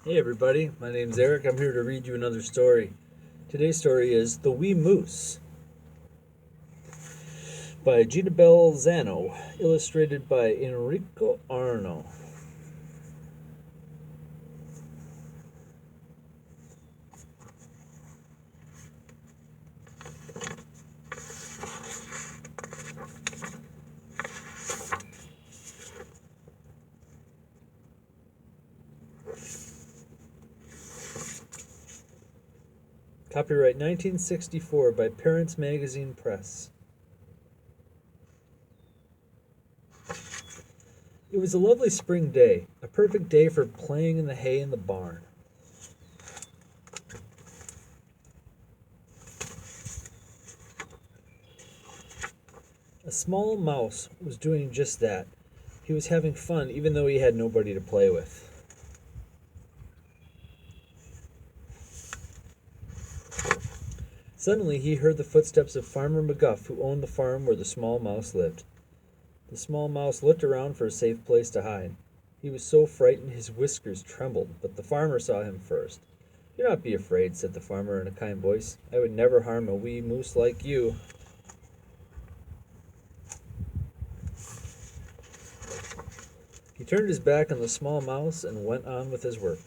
Hey everybody, my name's Eric. I'm here to read you another story. Today's story is The Wee Moose by Gina Bell-Zano, illustrated by Enrico Arno. Copyright 1964 by Parents Magazine Press. It was a lovely spring day, a perfect day for playing in the hay in the barn. A small mouse was doing just that. He was having fun even though he had nobody to play with. Suddenly he heard the footsteps of Farmer McGuff, who owned the farm where the small mouse lived. The small mouse looked around for a safe place to hide. He was so frightened his whiskers trembled, but the farmer saw him first. "Do not be afraid," said the farmer in a kind voice. "I would never harm a wee moose like you." He turned his back on the small mouse and went on with his work.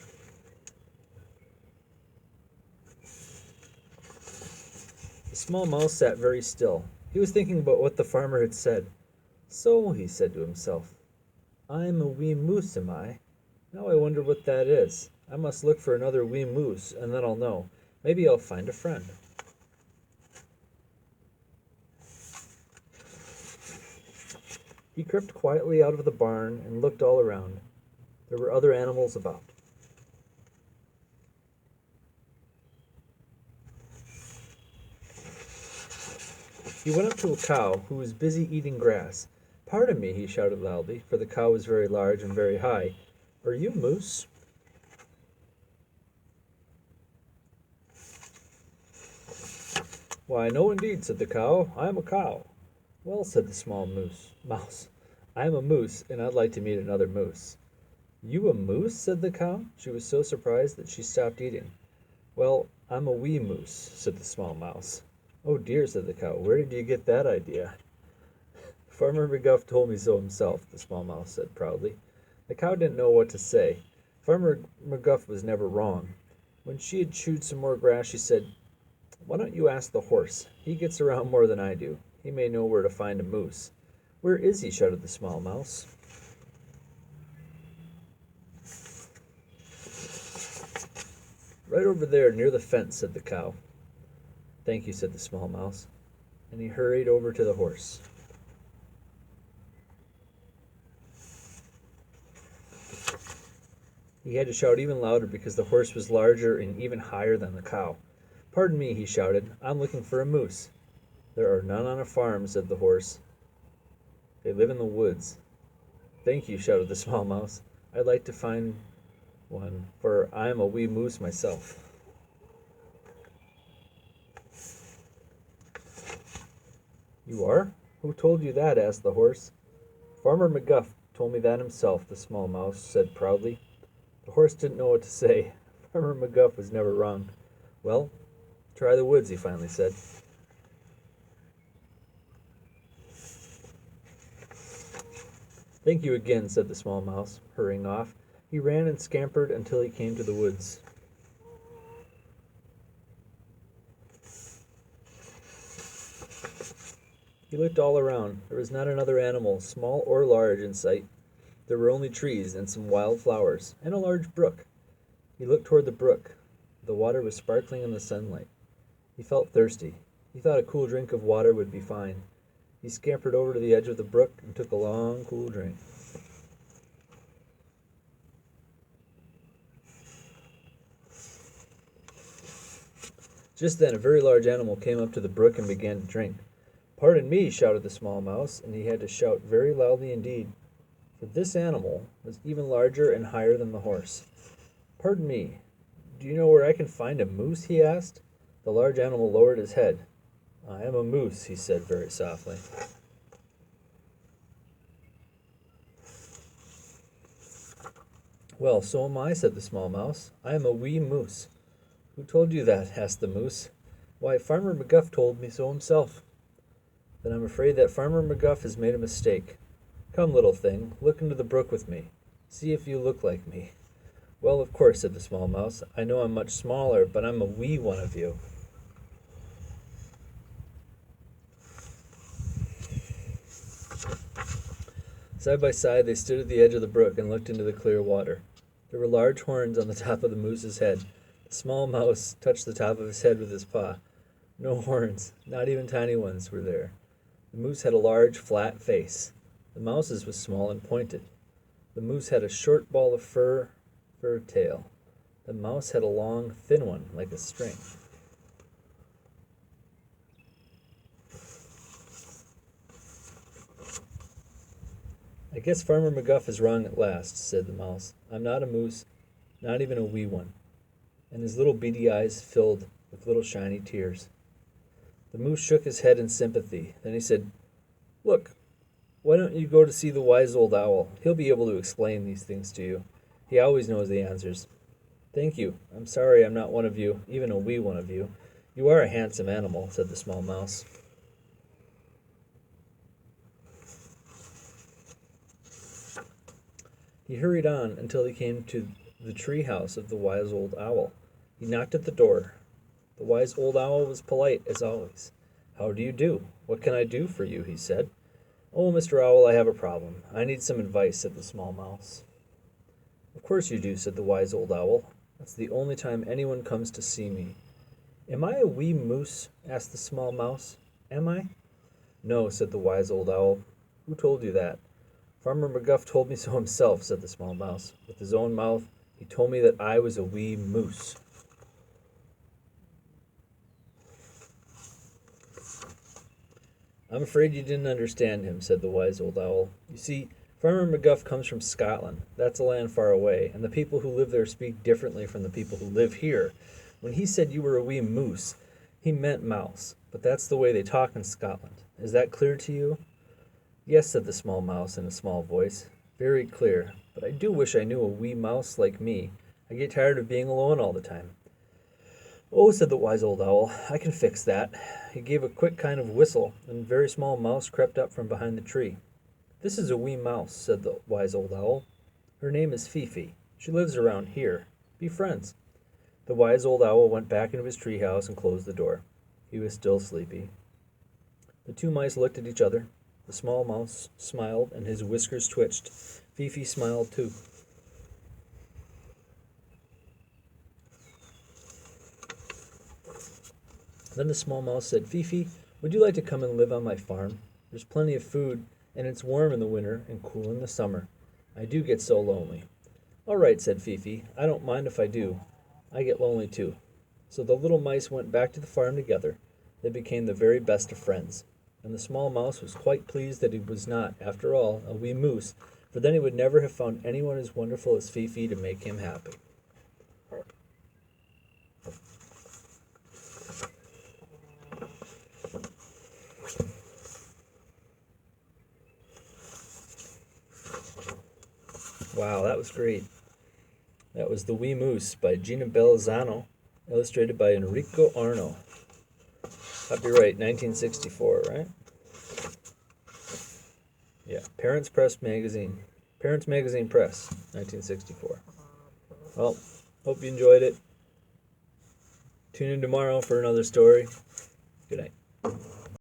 The small mouse sat very still. He was thinking about what the farmer had said. "So," he said to himself, "I'm a wee moose, am I? Now I wonder what that is. I must look for another wee moose, and then I'll know. Maybe I'll find a friend." He crept quietly out of the barn and looked all around. There were other animals about. He went up to a cow who was busy eating grass. "Pardon me," he shouted loudly, for the cow was very large and very high. "Are you Moose?" "Why, no indeed," said the cow. "I am a cow." "Well," said the small mouse, "I am a moose, and I'd like to meet another moose." "You a moose?" said the cow. She was so surprised that she stopped eating. "Well, I'm a wee moose," said the small mouse. "Oh dear," said the cow, "where did you get that idea?" "Farmer McGuff told me so himself," the small mouse said proudly. The cow didn't know what to say. Farmer McGuff was never wrong. When she had chewed some more grass, she said, "Why don't you ask the horse? He gets around more than I do. He may know where to find a moose." "Where is he?" shouted the small mouse. "Right over there near the fence," said the cow. "Thank you," said the small mouse, and he hurried over to the horse. He had to shout even louder because the horse was larger and even higher than the cow. "Pardon me," he shouted, "I'm looking for a moose." "There are none on a farm," said the horse. "They live in the woods." "Thank you," shouted the small mouse. "I'd like to find one, for I am a wee moose myself." "You are? Who told you that?" asked the horse. "Farmer McGuff told me that himself," the small mouse said proudly. The horse didn't know what to say. Farmer McGuff was never wrong. "Well, try the woods," he finally said. "Thank you again," said the small mouse, hurrying off. He ran and scampered until he came to the woods. He looked all around. There was not another animal, small or large, in sight. There were only trees and some wild flowers, and a large brook. He looked toward the brook. The water was sparkling in the sunlight. He felt thirsty. He thought a cool drink of water would be fine. He scampered over to the edge of the brook and took a long, cool drink. Just then a very large animal came up to the brook and began to drink. "Pardon me," shouted the small mouse, and he had to shout very loudly indeed, for this animal was even larger and higher than the horse. "Pardon me, do you know where I can find a moose?" he asked. The large animal lowered his head. "I am a moose," he said very softly. Well, so am I, said the small mouse. I am a wee moose. Who told you that? Asked the moose. Why, Farmer McGuff told me so himself. Then I'm afraid that Farmer McGuff has made a mistake. Come, little thing, look into the brook with me. See if you look like me. Well, of course, said the small mouse. I know I'm much smaller, but I'm a wee one of you. Side by side, they stood at the edge of the brook and looked into the clear water. There were large horns on the top of the moose's head. The small mouse touched the top of his head with his paw. No horns, not even tiny ones, were there. The moose had a large, flat face. The mouse's was small and pointed. The moose had a short ball of fur tail. The mouse had a long, thin one, like a string. I guess Farmer McGuff is wrong at last, said the mouse. I'm not a moose, not even a wee one. And his little beady eyes filled with little shiny tears. The moose shook his head in sympathy. Then he said, Look, why don't you go to see the wise old owl? He'll be able to explain these things to you. He always knows the answers. Thank you. I'm sorry I'm not one of you, even a wee one of you. You are a handsome animal, said the small mouse. He hurried on until he came to the tree house of the wise old owl. He knocked at the door. The wise old owl was polite, as always. How do you do? What can I do for you? He said. Oh, Mr. Owl, I have a problem. I need some advice, said the small mouse. Of course you do, said the wise old owl. That's the only time anyone comes to see me. Am I a wee moose? Asked the small mouse. Am I? No, said the wise old owl. Who told you that? Farmer McGuff told me so himself, said the small mouse. With his own mouth, he told me that I was a wee moose. I'm afraid you didn't understand him, said the wise old owl. You see, Farmer McGuff comes from Scotland. That's a land far away, and the people who live there speak differently from the people who live here. When he said you were a wee moose, he meant mouse, but that's the way they talk in Scotland. Is that clear to you? Yes, said the small mouse in a small voice. Very clear, but I do wish I knew a wee mouse like me. I get tired of being alone all the time. Oh, said the wise old owl, I can fix that. He gave a quick kind of whistle, and a very small mouse crept up from behind the tree. This is a wee mouse, said the wise old owl. Her name is Fifi. She lives around here. Be friends. The wise old owl went back into his treehouse and closed the door. He was still sleepy. The two mice looked at each other. The small mouse smiled, and his whiskers twitched. Fifi smiled too. Then the small mouse said, Fifi, would you like to come and live on my farm? There's plenty of food, and it's warm in the winter and cool in the summer. I do get so lonely. All right, said Fifi. I don't mind if I do. I get lonely too. So the little mice went back to the farm together. They became the very best of friends. And the small mouse was quite pleased that he was not, after all, a wee moose, for then he would never have found anyone as wonderful as Fifi to make him happy. Wow, that was great. That was The Wee Moose by Gina Bell-Zano, illustrated by Enrico Arno. Copyright 1964, right? Yeah, Parents Magazine Press, 1964. Well, hope you enjoyed it. Tune in tomorrow for another story. Good night.